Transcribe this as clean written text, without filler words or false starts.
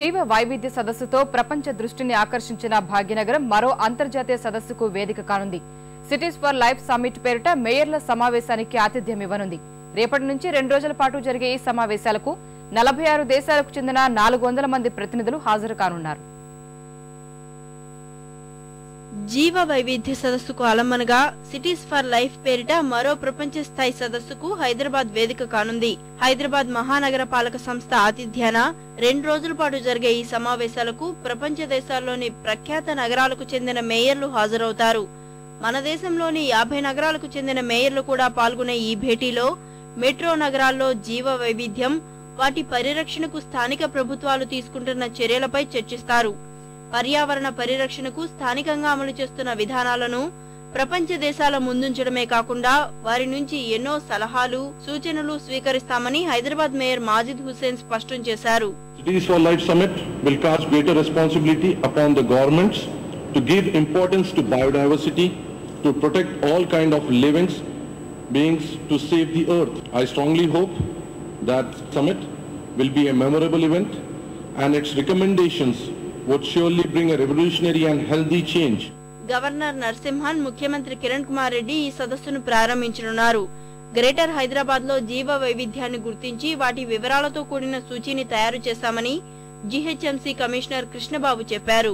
జీవ వైవిధ్య సదస్సుతో ప్రపంచ దృష్టిని ఆకర్షించిన భాగ్యనగరం మరో అంతర్జాతీయ సదస్సుకు వేదిక కానుంది. సిటీస్ ఫర్ లైఫ్ సమ్మిట్ పేరిట మేయర్ల సమావేశానికి ఆతిథ్యం ఇవ్వనుంది. రేపటి నుంచి 2 రోజుల పాటు జరిగే ఈ సమావేశాలకు 46 దేశాలకు చెందిన 400 మంది ప్రతినిధులు హాజరు కానున్నారు. జీవ వైవిధ్య సదస్సుకు అలమనగా సిటీస్ ఫర్ లైఫ్ పేరిట మరో ప్రపంచ స్థాయి సదస్సుకు హైదరాబాద్ వేదిక కానుంది. హైదరాబాద్ మహానగర పాలక సంస్థ ఆతిథ్యాన 2 రోజుల పాటు జరిగే ఈ సమావేశాలకు ప్రపంచ దేశాల్లోని ప్రఖ్యాత నగరాలకు చెందిన మేయర్లు హాజరవుతారు. మన దేశంలోని 50 నగరాలకు చెందిన మేయర్లు కూడా పాల్గొనే ఈ భేటీలో మెట్రో నగరాల్లో జీవ వైవిధ్యం, వాటి పరిరక్షణకు స్థానిక ప్రభుత్వాలు తీసుకుంటున్న చర్యలపై చర్చిస్తారు. పర్యావరణ పరిరక్షణకు స్థానికంగా అమలు చేస్తున్న విధానాలను ప్రపంచ దేశాల ముందుంచడమే కాకుండా వారి నుంచి ఎన్నో సలహాలు, సూచనలు స్వీకరిస్తామని హైదరాబాద్ మేయర్ మాజిద్ హుస్సేన్ స్పష్టం చేశారు. Cities for Life Summit will cast greater responsibility upon the governments to give importance to biodiversity, to protect all kind of living beings, to save the earth. I strongly hope that summit will be a memorable event and its recommendations would surely bring a revolutionary and healthy change. Governor Narasimhan, ముఖ్యమంత్రి కిరణ్ కుమార్ రెడ్డి ఈ సదస్సును ప్రారంభించనున్నారు. Greater Hyderabad లో జీవ వైవిధ్యాన్ని గుర్తించి వాటి వివరాలతో కూడిన సూచీని తయారు చేశామని జీహెచ్ఎంసీ కమిషనర్ కృష్ణబాబు చెప్పారు.